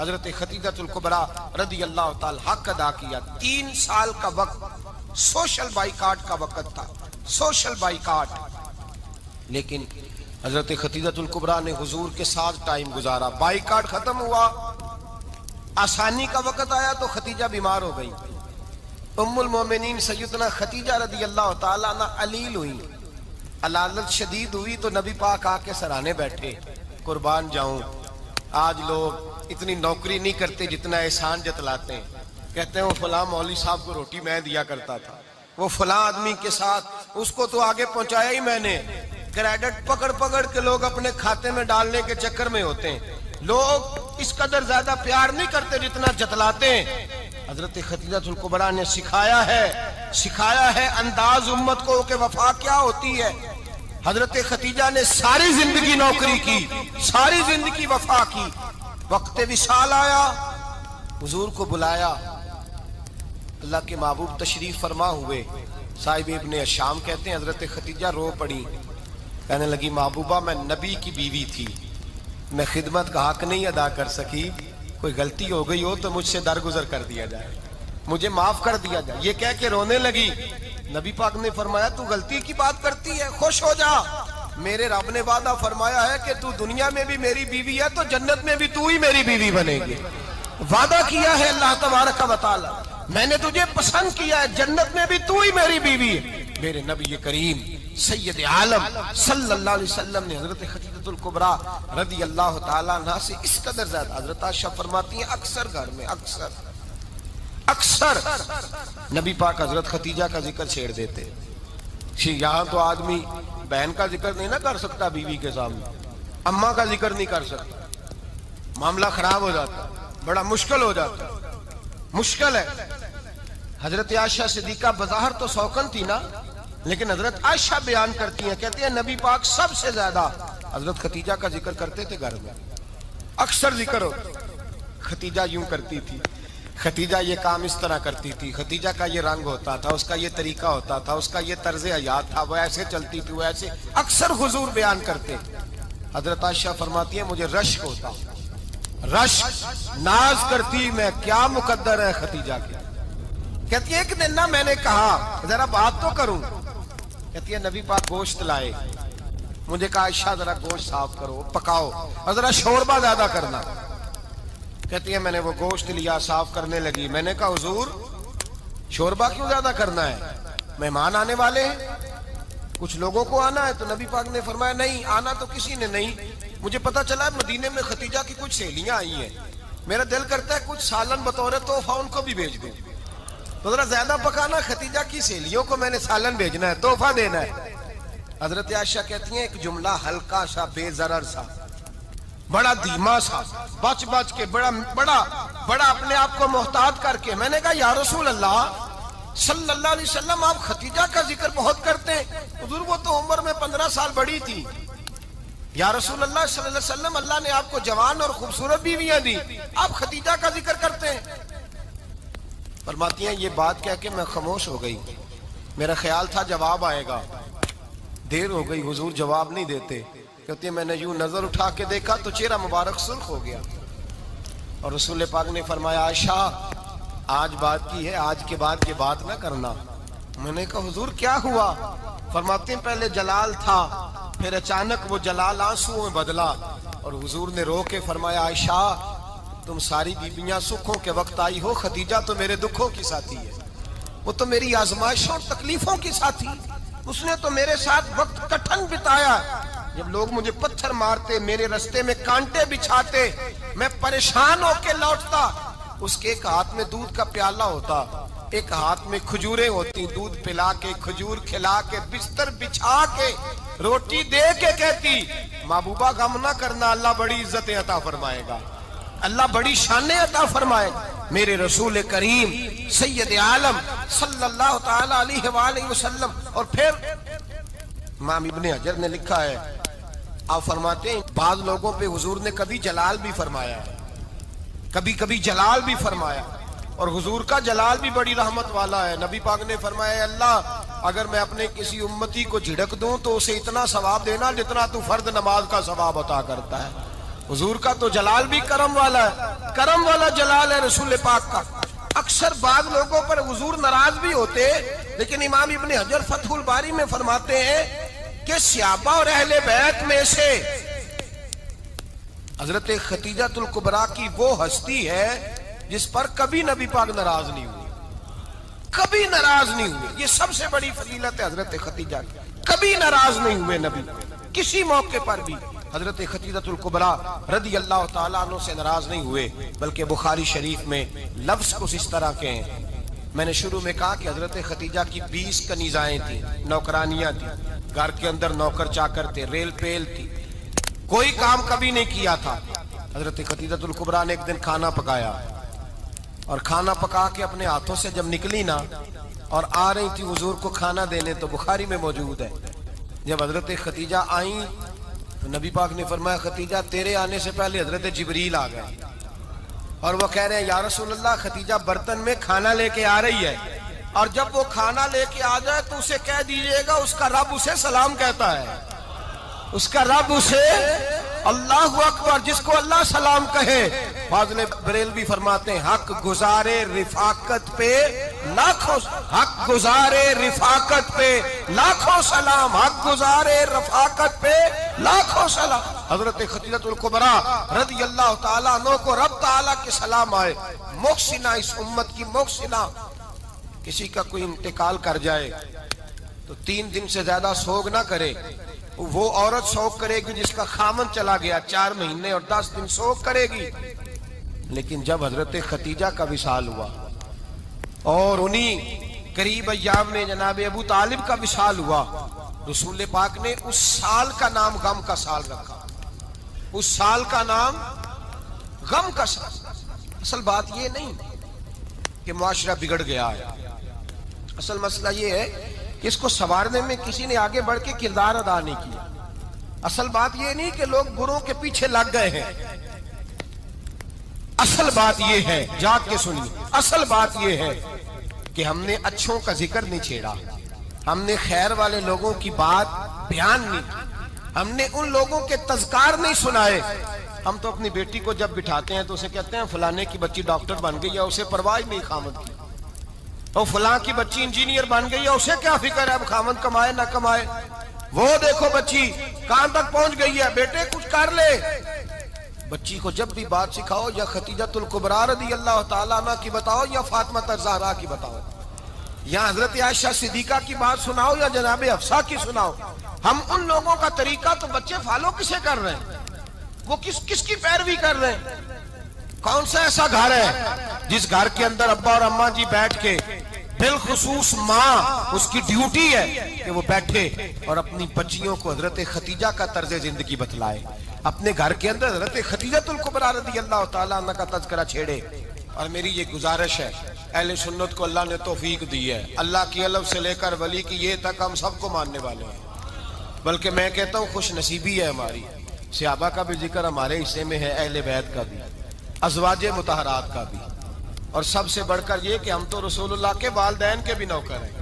Speaker 1: حضرت خدیجہ الکبریٰ رضی اللہ تعالی حق ادا کیا. 3 سال کا وقت سوشل بائیکاٹ کا وقت تھا, سوشل بائیکاٹ. لیکن حضرت خدیجہ الکبریٰ نے حضور کے ساتھ ٹائم گزارا. بائیکاٹ ختم ہوا, آسانی کا وقت آیا تو خدیجہ بیمار ہو گئی. ام المومنین سیدنا خدیجہ رضی اللہ تعالیٰ عنہ علیل ہوئی, علالت شدید ہوئی تو نبی پاک آ کے سرانے بیٹھے. قربان جاؤں, آج لوگ اتنی نوکری نہیں کرتے جتنا احسان جتلاتے ہیں. کہتے ہیں وہ فلاں مولوی صاحب کو روٹی میں دیا کرتا تھا, وہ فلاں آدمی کے ساتھ اس کو تو آگے پہنچایا ہی میں نے. کریڈٹ پکڑ پکڑ کے لوگ اپنے کھاتے میں ڈالنے کے چکر میں ہوتے ہیں. لوگ اس قدر زیادہ پیار نہیں کرتے جتنا جتلاتے ہیں. حضرت خدیجہ الکبریٰ نے سکھایا ہے انداز امت کو کہ وفا کیا ہوتی ہے. حضرت خدیجہ نے ساری زندگی نوکری کی, ساری زندگی وفا کی. وقت وصال آیا, حضور کو بلایا. اللہ کے محبوب تشریف فرما ہوئے. صاحب ابن الشام کہتے ہیں حضرت خدیجہ رو پڑی, کہنے لگی محبوبہ میں نبی کی بیوی تھی, میں خدمت کا حق نہیں ادا کر سکی, کوئی غلطی ہو گئی ہو تو مجھ سے درگزر کر دیا جائے, مجھے معاف کر دیا جائے. یہ کہہ کے رونے لگی. نبی پاک نے فرمایا تو غلطی کی بات کرتی ہے, خوش ہو جا, میرے رب نے وعدہ فرمایا ہے کہ تو دنیا میں بھی میری بیوی ہے تو جنت میں بھی تو ہی میری بیوی بنے گی. وعدہ کیا ہے اللہ تبارک و تعالی, میں نے تجھے پسند کیا ہے, جنت میں بھی تو ہی میری بیوی ہے. میرے نبی کریم سید عالم صلی اللہ علیہ وسلم نے حضرت خدیجہ الکبریٰ رضی اللہ تعالیٰ عنہ سے اس قدر زیادہ. حضرت عائشہ فرماتی ہیں اکثر گھر میں اکثر نبی پاک حضرت خدیجہ کا ذکر چھیڑ دیتے. یہاں تو آدمی بہن کا ذکر نہیں نہ کر سکتا بیوی کے سامنے, اماں کا ذکر نہیں کر سکتا, معاملہ خراب ہو جاتا, بڑا مشکل ہو جاتا, مشکل ہے. حضرت عائشہ صدیقہ بظاہر تو سوکن تھی نا, لیکن حضرت عائشہ بیان کرتی ہیں, کہتی ہیں نبی پاک سب سے زیادہ حضرت خدیجہ کا ذکر کرتے تھے گھر میں, اکثر ذکر ہو. خدیجہ یوں کرتی تھی, خدیجہ یہ کام اس طرح کرتی تھی, خدیجہ کا یہ رنگ ہوتا تھا, اس کا یہ طریقہ ہوتا تھا, اس کا یہ طرز حیات تھا, وہ ایسے چلتی تھی, وہ ایسے. اکثر حضور بیان کرتے. حضرت عائشہ فرماتی ہے مجھے رشک ہوتا, رشک, ناز کرتی میں کیا مقدر ہے خدیجہ کے. کہتی ہے ایک دن نا میں نے کہا ذرا بات تو کروں, کہتی ہے نبی پاک گوشت لائے, مجھے کہا عائشہ ذرا گوشت صاف کرو, پکاؤ اور ذرا شوربہ زیادہ کرنا. کہتی ہے میں نے وہ گوشت لیا, صاف کرنے لگی. میں نے کہا حضور شوربہ کیوں زیادہ کرنا ہے, مہمان آنے والے ہیں, کچھ لوگوں کو آنا ہے. تو نبی پاک نے فرمایا نہیں آنا تو کسی نے نہیں, مجھے پتا چلا مدینے میں خدیجہ کی کچھ سہیلیاں آئی ہیں, میرا دل کرتا ہے کچھ سالن بطور تحفہ ان کو بھی بھیج دوں, تو ذرا زیادہ پکانا, خدیجہ کی سہیلیوں کو میں نے سالن بھیجنا ہے, تحفہ دینا ہے. حضرت عائشہ کہتی ہیں ایک جملہ ہلکا سا, بے ضرر سا, بڑا دھیما سا, بچ بچ کے, بڑا اپنے آپ کو محتاط کر کے. میں نے کہا یا رسول اللہ صلی اللہ علیہ وسلم آپ خدیجہ کا ذکر بہت کرتے ہیں, حضور وہ تو عمر میں 15 سال بڑی تھی. یا رسول اللہ صلی اللہ علیہ وسلم اللہ نے آپ کو جوان اور خوبصورت بیویاں دی, آپ خدیجہ کا ذکر کرتے ہیں. فرماتی ہیں یہ بات کہہ کے میں خاموش ہو گئی, میرا خیال تھا جواب آئے گا, دیر ہو گئی, حضور جواب نہیں دیتے. کہتے ہیں میں نے یوں نظر اٹھا کے دیکھا تو چہرہ مبارک سرخ ہو گیا, اور رسول پاک نے فرمایا عائشہ آج بات کی ہے, آج کے بعد یہ بات نہ کرنا. میں نے کہا حضور کیا ہوا؟ فرماتے ہیں پہلے جلال تھا, پھر اچانک وہ جلال آنسو میں بدلا, اور حضور نے رو کے فرمایا عائشہ تم ساری بیویاں سکھوں کے وقت آئی ہو, خدیجہ تو میرے دکھوں کی ساتھی ہے, وہ تو میری آزمائشوں اور تکلیفوں کی ساتھی, اس نے تو میرے ساتھ وقت کٹھن بتایا. جب لوگ مجھے پتھر مارتے, میرے رستے میں کانٹے بچھاتے, میں پریشان ہو کے لوٹتا, اس کے ایک ہاتھ میں دودھ کا پیالہ ہوتا, ایک ہاتھ میں کھجوریں ہوتی, دودھ پلا کے, کھجور کھلا کے, بستر بچھا کے, روٹی دے کے کہتی محبوبہ غم نہ کرنا, اللہ بڑی عزتیں عطا فرمائے گا, اللہ بڑی شانیں عطا فرمائے گا. میرے رسول کریم سید عالم صلی اللہ تعالی علیہ وآلہ وسلم. اور پھر امام ابن حجر نے لکھا ہے, آپ فرماتے ہیں بعض لوگوں پہ حضور نے کبھی جلال بھی فرمایا, کبھی جلال بھی فرمایا, اور حضور کا جلال بھی بڑی رحمت والا ہے. نبی پاک نے فرمایا اللہ اگر میں اپنے کسی امتی کو جھڑک دوں تو اسے اتنا ثواب دینا جتنا تو فرض نماز کا ثواب عطا کرتا ہے. حضور کا تو جلال بھی کرم والا ہے، کرم والا جلال ہے رسول پاک کا۔ اکثر بعض لوگوں پر حضور ناراض بھی ہوتے، لیکن امام ابن حجر فتح الباری میں فرماتے ہیں کہ صحابہ اور اہل بیت میں سے حضرت خدیجہ الکبریٰ کی وہ ہستی ہے جس پر کبھی نبی پاک ناراض نہیں ہوئے، کبھی ناراض نہیں ہوئے۔ یہ سب سے بڑی فضیلت ہے حضرت خدیجہ کی، کبھی ناراض نہیں ہوئے نبی، کسی موقع پر بھی حضرت خدیجہ الکبریٰ رضی اللہ تعالیٰ عنہ سے ناراض نہیں ہوئے، بلکہ بخاری شریف میں لفظ کچھ اس طرح کے ہیں۔ میں نے شروع میں کہا کہ حضرت خدیجہ کی 20 کنیزائیں تھیں، نوکرانیاں تھیں، گھر کے اندر نوکر چاکر تھے، ریل پیل تھی، کوئی کام کبھی نہیں کیا تھا۔ حضرت خدیجہ الکبریٰ نے ایک دن کھانا پکایا، اور کھانا پکا کے اپنے ہاتھوں سے جب نکلی نا اور آ رہی تھی حضور کو کھانا دینے، تو بخاری میں موجود ہے جب حضرت خدیجہ آئیں تو نبی پاک نے فرمایا خدیجہ تیرے آنے سے پہلے حضرت جبریل آ گئے، اور وہ کہہ رہے ہیں یا رسول اللہ خدیجہ برتن میں کھانا لے کے آ رہی ہے، اور جب وہ کھانا لے کے آ جائے تو اسے کہہ دیجئے گا اس کا رب اسے سلام کہتا ہے، اس کا رب اسے اللہ اکبر، جس کو اللہ سلام کہے۔ فاضل بریلوی فرماتے ہیں حق گزارے رفاقت پہ لاکھوں، حق گزارے رفاقت پہ لاکھوں سلام، حق گزارے رفاقت پہ لاکھوں سلام۔ حضرت خدیجہ الکبریٰ رضی اللہ تعالیٰ عنہ کو رب تعالیٰ کے سلام آئے۔ محسنہ، اس امت کی محسنہ، کسی کا کوئی انتقال کر جائے تو 3 دن سے زیادہ سوگ نہ کرے، وہ عورت سوگ کرے گی جس کا خامن چلا گیا، 4 مہینے اور 10 دن سوگ کرے گی۔ لیکن جب حضرت خدیجہ کا وصال ہوا اور انہی قریب ایام میں جناب ابو طالب کا وصال ہوا، رسول پاک نے اس سال کا نام غم کا سال رکھا، اس سال کا نام غم کا سال۔ اصل بات یہ نہیں کہ معاشرہ بگڑ گیا ہے، اصل مسئلہ یہ ہے کہ اس کو سنوارنے میں کسی نے آگے بڑھ کے کردار ادا نہیں کیا۔ اصل بات یہ نہیں کہ لوگ بروں کے پیچھے لگ گئے ہیں، اصل بات یہ ہے، جاگ کے سنیے، اصل بات یہ ہے کہ ہم نے اچھوں کا ذکر نہیں چھیڑا، ہم نے خیر والے لوگوں کی بات بیان نہیں کی، ہم نے ان لوگوں کے تذکار نہیں سنائے۔ ہم تو اپنی بیٹی کو جب بٹھاتے ہیں تو اسے کہتے ہیں فلانے کی بچی ڈاکٹر بن گئی ہے، اسے پرواہ نہیں خامد کی، اور فلاں کی بچی انجینئر بن گئی ہے، اسے کیا فکر ہے اب خامد کمائے نہ کمائے، وہ دیکھو بچی کہاں تک پہنچ گئی ہے، بیٹے کچھ کر لے۔ بچی کو جب بھی بات سکھاؤ یا خدیجہ الکبریٰ رضی اللہ تعالیٰ عنہ کی بتاؤ یا فاطمہ الزہرا کی بتاؤ، یا حضرت عائشہ صدیقہ کی بات سناؤ یا جناب حفصہ کی سناؤ۔ ہم ان لوگوں کا طریقہ تو بچے فالو کسے کر رہے ہیں، وہ کس کی پیروی کر رہے ہیں؟ کون سا ایسا گھر ہے جس گھر کے اندر ابا اور اماں جی بیٹھ کے، بالخصوص ماں، اس کی ڈیوٹی ہے کہ وہ بیٹھے اور اپنی بچیوں کو حضرت خدیجہ کا طرز زندگی بتلائے، اپنے گھر کے اندر حضرت خدیجہ الکبریٰ رضی اللہ تعالیٰ عنہ کا تذکرہ چھیڑے۔ اور میری یہ گزارش ہے، اہل سنت کو اللہ نے توفیق دی ہے، اللہ کی علم سے لے کر ولی کی یہ تک ہم سب کو ماننے والے ہیں، بلکہ میں کہتا ہوں خوش نصیبی ہے ہماری، صحابہ کا بھی ذکر ہمارے حصے میں ہے، اہل بیت کا بھی، ازواج مطہرات کا بھی، اور سب سے بڑھ کر یہ کہ ہم تو رسول اللہ کے والدین کے بھی نوکر ہیں،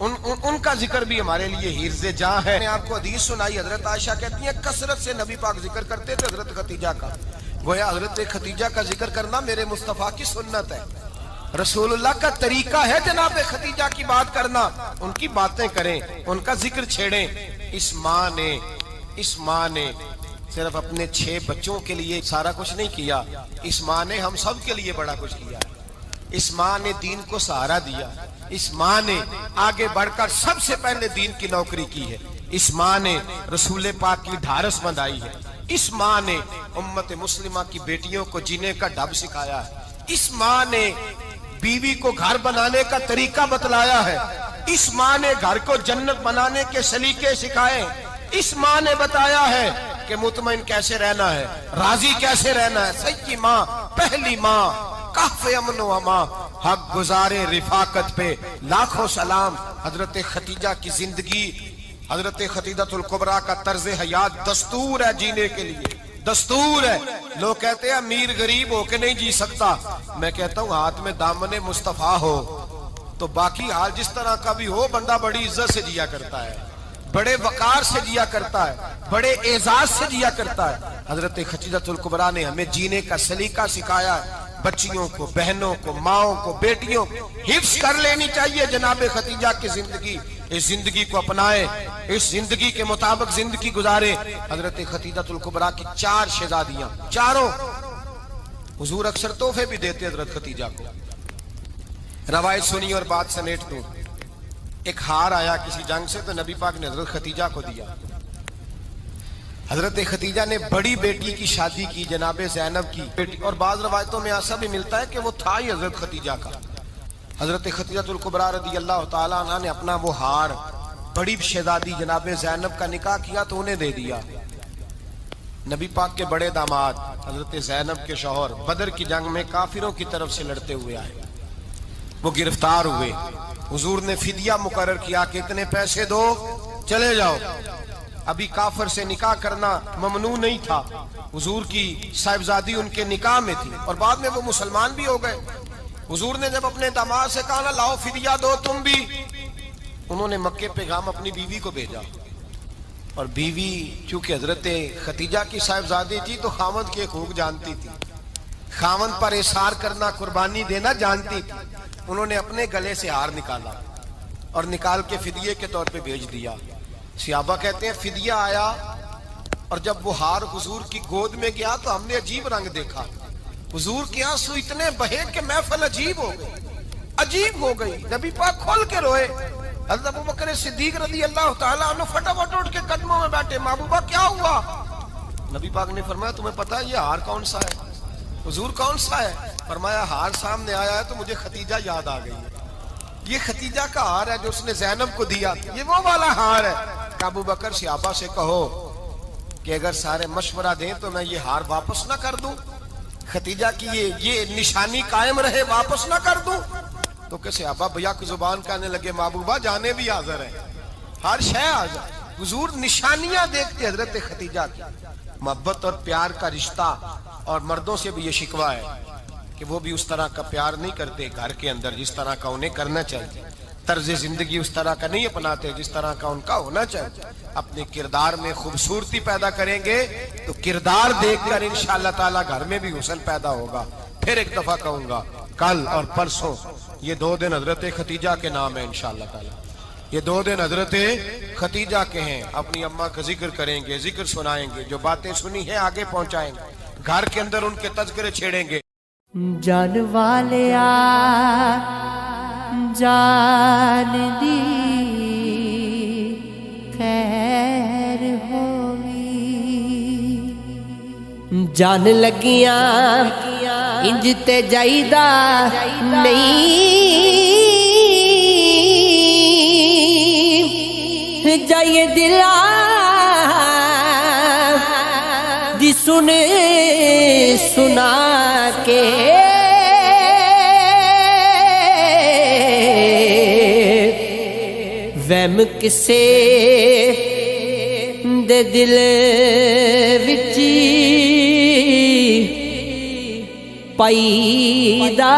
Speaker 1: ان کا ذکر بھی ہمارے لیے حرز جاں ہے۔ میں آپ کو حدیث سنائی، حضرت عائشہ کہتی ہیں کثرت سے نبی پاک ذکر کرتے تھے حضرت خدیجہ کا، گویا حضرت خدیجہ کا ذکر کرنا میرے مصطفیٰ کی سنت ہے، رسول اللہ کا طریقہ ہے جناب خدیجہ کی بات کرنا، ان کی باتیں کریں، ان کا ذکر چھیڑیں۔ اس ماں نے صرف اپنے 6 بچوں کے لیے سارا کچھ نہیں کیا، اس ماں نے ہم سب کے لیے بڑا کچھ کیا، اس ماں نے دین کو سہارا دیا، اس ماں نے آگے بڑھ کر سب سے پہلے دین کی نوکری کی ہے، اس ماں نے رسول پاک کی ڈھارس بندھائی ہے، اس ماں نے امت مسلمہ کی بیٹیوں کو جینے کا ڈھب سکھایا ہے، اس ماں نے بیوی کو گھر بنانے کا طریقہ بتلایا ہے، اس ماں نے گھر کو جنت بنانے کے سلیقے سکھائے، اس ماں نے بتایا ہے کہ مطمئن کیسے رہنا ہے، راضی کیسے رہنا ہے۔ سچی ماں، پہلی ماں، کہف امن و امان، حق گزارے رفاقت پہ لاکھوں سلام۔ حضرت خدیجہ کی زندگی، حضرت خدیجہ الکبریٰ کا طرز حیات دستور ہے جینے کے لیے، دستور ہے۔ لوگ کہتے ہیں امیر غریب ہو کے نہیں جی سکتا، میں کہتا ہوں ہاتھ میں دامن مصطفیٰ ہو تو باقی حال جس طرح کا بھی ہو بندہ بڑی عزت سے جیا کرتا ہے، بڑے وقار سے جیا کرتا ہے، بڑے اعزاز سے جیا کرتا ہے۔ حضرت خدیجہ الکبریٰ نے ہمیں جینے کا سلیقہ سکھایا ہے۔ بچیوں کو، بہنوں کو، ماؤں کو، بیٹیوں کو حفظ کر لینی چاہیے جناب خدیجہ کی زندگی۔ اس زندگی کو اپنائیں، اس زندگی کے مطابق زندگی گزارے۔ حضرت خدیجہ الکبریٰ کی 4 شہزادیاں، چاروں حضور اکثر تحفے بھی دیتے حضرت خدیجہ کو۔ روایت سنی اور بات سمیٹ دوں۔ ایک ہار آیا کسی جنگ سے تو نبی پاک نے حضرت خدیجہ کو دیا۔ حضرت خدیجہ نے بڑی بیٹی کی شادی کی، جناب زینب کی بیٹی، اور بعض روایتوں میں ایسا بھی ملتا ہے کہ وہ تھا ہی حضرت خدیجہ کا۔ حضرت خدیجہ الکبریٰ رضی اللہ تعالیٰ عنہ نے اپنا وہ ہار بڑی شہزادی جناب زینب کا نکاح کیا تو انہیں دے دیا۔ نبی پاک کے بڑے داماد حضرت زینب کے شوہر بدر کی جنگ میں کافروں کی طرف سے لڑتے ہوئے آئے، وہ گرفتار ہوئے۔ حضور نے فدیہ مقرر کیا کہ اتنے پیسے دو چلے جاؤ۔ ابھی کافر سے نکاح کرنا ممنوع نہیں تھا، حضور کی صاحبزادی ان کے نکاح میں تھی، اور بعد میں وہ مسلمان بھی ہو گئے۔ حضور نے جب اپنے داماد سے کہا نا لاؤ فدیہ دو تم بھی، انہوں نے مکے پیغام اپنی بیوی کو بھیجا، اور بیوی چونکہ حضرت خدیجہ کی صاحبزادی تھی تو خاوند کے حقوق جانتی تھی، خاوند پر احسار کرنا، قربانی دینا جانتی تھی۔ انہوں نے اپنے گلے سے ہار نکالا اور نکال کے فدیے کے طور پہ بھیج دیا۔ صحابہ کہتے ہیں فدیہ آیا اور جب وہ ہار حضور کی گود میں گیا تو ہم نے عجیب رنگ دیکھا، حضور کے آنسو اتنے بہے کہ محفل عجیب ہو گئی۔ نبی پاک کھول کے روئے۔ حضرت ابوبکر صدیق رضی اللہ تعالیٰ عنہ فٹافٹ اٹھ کے قدموں میں بیٹھے، محبوبہ کیا ہوا؟ نبی پاک نے فرمایا تمہیں پتا ہے یہ ہار کون سا ہے؟ حضور کون سا ہے؟ فرمایا ہار سامنے آیا ہے تو مجھے خدیجہ یاد آ گئی، یہ خدیجہ کا ہار ہے جو اس نے زینب کو دیا، یہ وہ والا ہار ہے۔ کہ ابوبکر صحابہ سے کہو کہ اگر سارے مشورہ دیں تو میں یہ ہار واپس نہ کر دوں، خدیجہ کی یہ نشانی قائم رہے، واپس نہ کر دوں؟ تو کہ صحابہ بھیا کی زبان کہنے لگے محبوبہ جانے بھی حاضر ہے، ہر شے حاضر۔ حضور نشانیاں دیکھتے حضرت خدیجہ کی، محبت اور پیار کا رشتہ، اور مردوں سے بھی یہ شکوہ ہے کہ وہ بھی اس طرح کا پیار نہیں کرتے گھر کے اندر جس طرح کا انہیں کرنا چاہیے، طرز زندگی اس طرح کا نہیں اپناتے جس طرح کا ان کا ہونا چاہیے۔ اپنے کردار میں خوبصورتی پیدا کریں گے تو کردار دیکھ کر انشاءاللہ تعالی گھر میں بھی حسن پیدا ہوگا۔ پھر ایک دفعہ کہوں گا کل اور پرسوں یہ 2 دن حضرت خدیجہ کے نام ہے انشاءاللہ تعالی، یہ 2 دن حضرت خدیجہ کے ہیں۔ اپنی اماں کا ذکر کریں گے، ذکر سنائیں گے، جو باتیں سنی ہیں آگے پہنچائیں گے، گھر کے اندر ان کے تذکرے چھیڑیں گے۔
Speaker 2: جان والیا جان دی خیر ہووی، جان لگیاں انج تے جائیدا نہیں، جائے دلا دی سنا کے وہم کسے دے دل وچ پیدا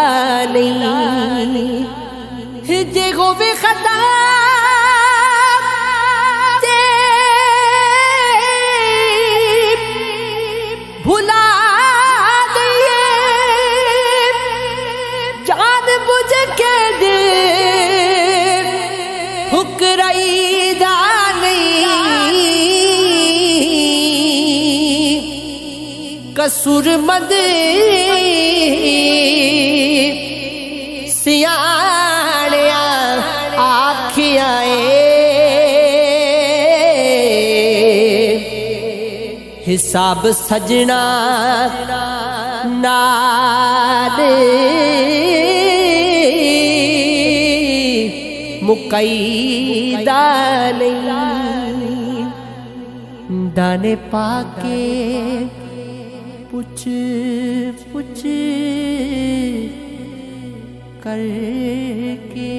Speaker 2: نہیں، جے ہووے خطا بھلا دئیے، جان بوجھ کے دل ٹھکرائی دا نہیں، قصور مند سیاڑیاں آکھیا حساب سجنا نال مقیدہ نہیں، دانے پا کے پوچھ پوچھ کر کے